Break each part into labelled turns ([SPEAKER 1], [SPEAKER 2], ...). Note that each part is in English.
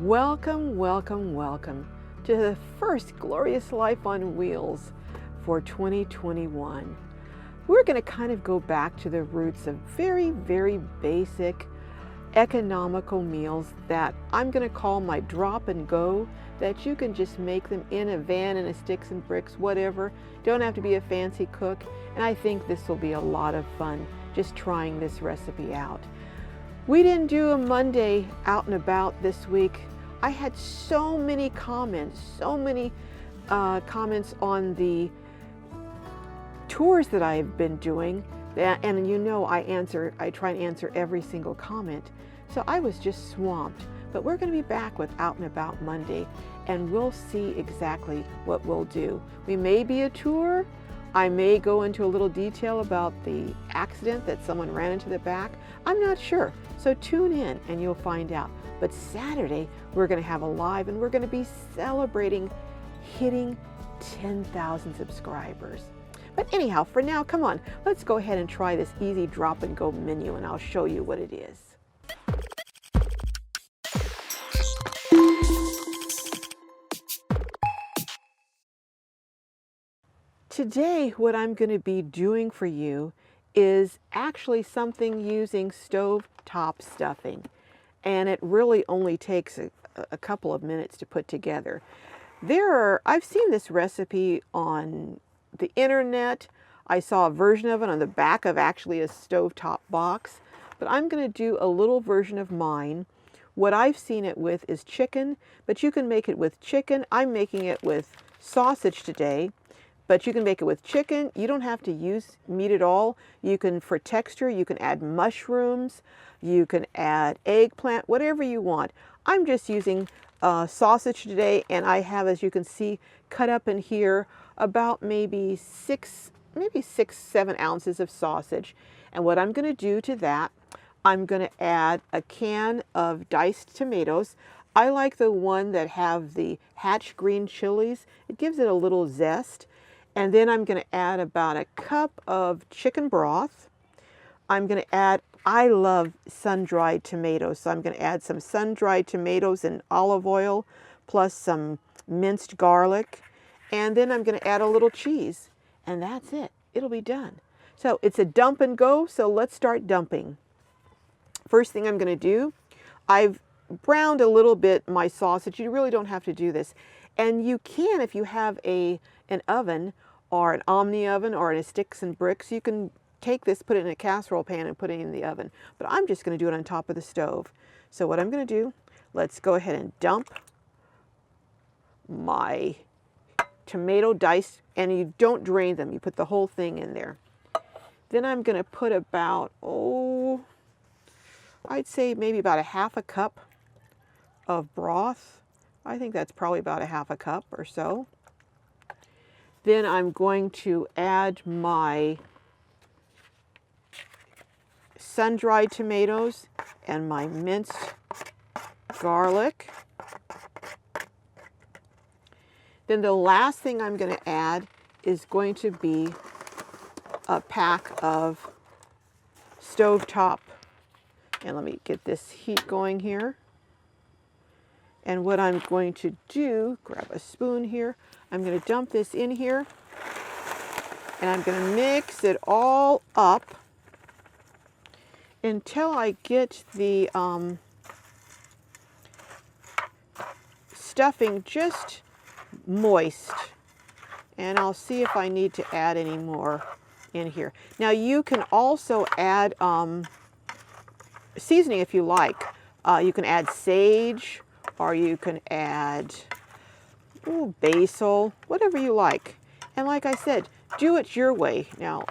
[SPEAKER 1] Welcome, welcome, welcome to the first Glorious Life on Wheels for 2021. We're going to kind of go back to the roots of very, very basic economical meals that I'm going to call my drop and go, that you can just make them in a van, in a sticks and bricks, whatever. Don't have to be a fancy cook. And I think this will be a lot of fun just trying this recipe out. We didn't do a Monday out and about this week. I had so many comments on the tours that I've been doing, and you know I try and answer every single comment. So I was just swamped. But we're going to be back with Out and About Monday, and we'll see exactly what we'll do. We may be a tour. I may go into a little detail about the accident that someone ran into the back. I'm not sure. So tune in and you'll find out. But Saturday, we're going to have a live, and we're going to be celebrating hitting 10,000 subscribers. But anyhow, for now, come on, let's go ahead and try this easy drop and go menu, and I'll show you what it is. Today, what I'm going to be doing for you is actually something using stovetop stuffing. And it really only takes a couple of minutes to put together. I've seen this recipe on the internet. I saw a version of it on the back of actually a stovetop box, but I'm going to do a little version of mine. What I've seen it with is chicken, but you can make it with chicken. I'm making it with sausage today, but you can make it with chicken. You don't have to use meat at all. You can, for texture, you can add mushrooms. You can add eggplant, whatever you want. I'm just using sausage today, and I have, as you can see, cut up in here about maybe 6-7 ounces of sausage. And what I'm going to do to that, I'm going to add a can of diced tomatoes. I like the one that have the hatch green chilies. It gives it a little zest. And then I'm going to add about a cup of chicken broth. I'm going to add, I love sun-dried tomatoes, so I'm going to add some sun-dried tomatoes and olive oil, plus some minced garlic. And then I'm going to add a little cheese. And that's it. It'll be done. So it's a dump and go, so let's start dumping. First thing I'm going to do, I've browned a little bit my sausage. You really don't have to do this. And you can, if you have an oven or an Omni oven or a sticks and bricks, you can take this, put it in a casserole pan and put it in the oven. But I'm just going to do it on top of the stove. So what I'm going to do, let's go ahead and dump my tomato dice, and you don't drain them. You put the whole thing in there. Then I'm going to put about, I'd say maybe about a half a cup of broth. I think that's probably about a half a cup or so. Then I'm going to add my sun-dried tomatoes and my minced garlic. Then the last thing I'm going to add is going to be a pack of stovetop. And let me get this heat going here. And what I'm going to do, grab a spoon here, I'm going to dump this in here, and I'm going to mix it all up until I get the stuffing just moist. And I'll see if I need to add any more in here. Now you can also add seasoning if you like. You can add sage, or you can add basil, whatever you like. And like I said, do it your way. Now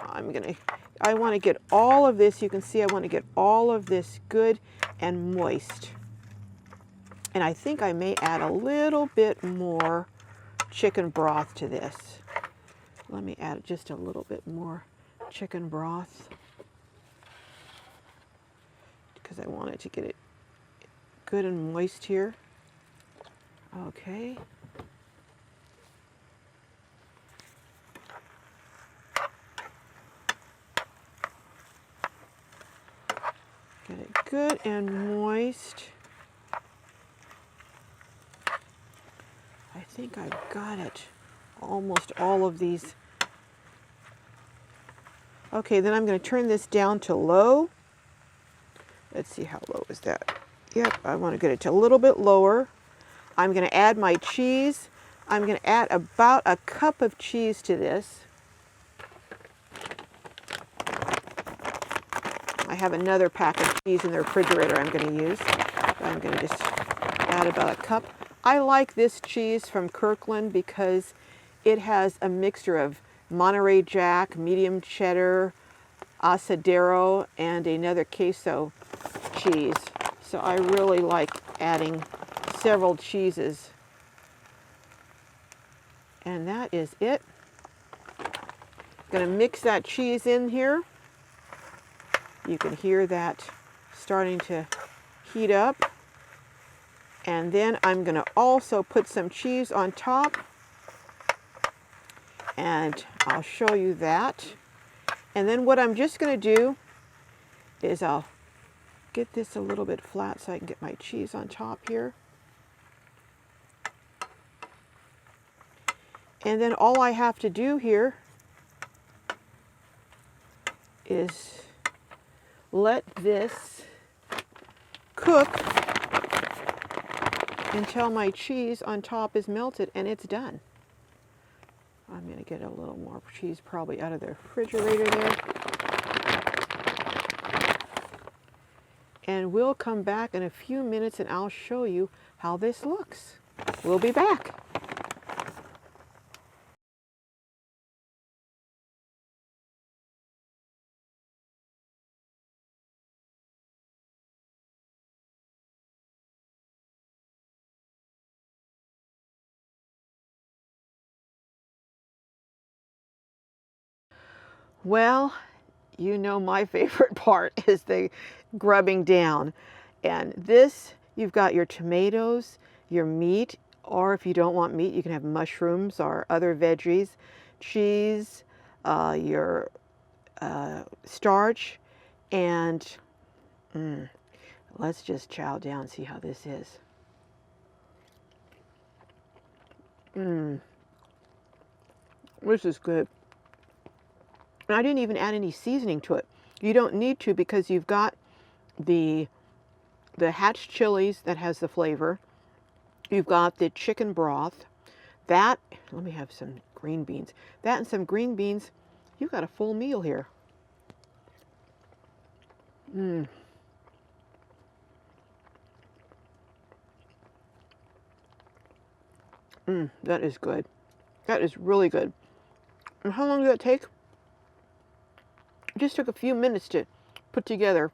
[SPEAKER 1] I want to get all of this, you can see I want to get all of this good and moist. And I think I may add a little bit more chicken broth to this. Let me add just a little bit more chicken broth, because I wanted to get it good and moist here. Okay. Get it good and moist. think I've got it. Almost all of these. Okay, then I'm going to turn this down to low. Let's see, how low is that? Yep, I want to get it to a little bit lower. I'm going to add my cheese. I'm going to add about a cup of cheese to this. I have another pack of cheese in the refrigerator I'm going to use. I'm going to just add about a cup. I like this cheese from Kirkland because it has a mixture of Monterey Jack, medium cheddar, asadero, and another queso cheese. So I really like adding several cheeses. And that is it. Going to mix that cheese in here. You can hear that starting to heat up. And then I'm going to also put some cheese on top. And I'll show you that. And then what I'm just going to do is I'll get this a little bit flat so I can get my cheese on top here. And then all I have to do here is let this cook until my cheese on top is melted, and it's done. I'm going to get a little more cheese probably out of the refrigerator there. And we'll come back in a few minutes and I'll show you how this looks. We'll be back. Well, you know my favorite part is the grubbing down. And this, you've got your tomatoes, your meat, or if you don't want meat, you can have mushrooms or other veggies, cheese, your starch, and let's just chow down and see how this is. This is good. And I didn't even add any seasoning to it. You don't need to because you've got the hatch chilies that has the flavor. You've got the chicken broth. That, let me have some green beans. That and some green beans, you've got a full meal here. That is good. That is really good. And how long did that take? It just took a few minutes to put together.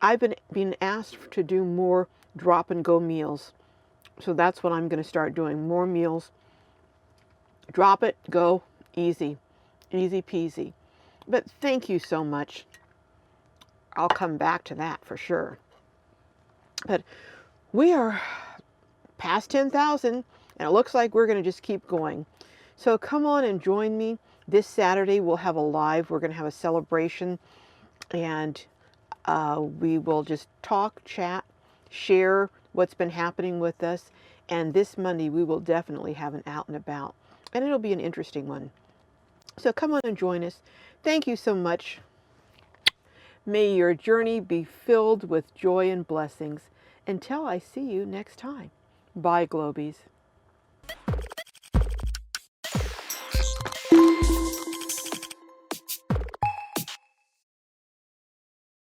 [SPEAKER 1] I've been asked to do more drop and go meals. So that's what I'm going to start doing. More meals. Drop it, go, easy. Easy peasy. But thank you so much. I'll come back to that for sure. But we are past 10,000 and it looks like we're going to just keep going. So come on and join me. This Saturday we'll have a live. We're going to have a celebration and we will just talk, chat, share what's been happening with us. And this Monday we will definitely have an out and about. And it'll be an interesting one. So come on and join us. Thank you so much. May your journey be filled with joy and blessings. Until I see you next time. Bye, Glowbies.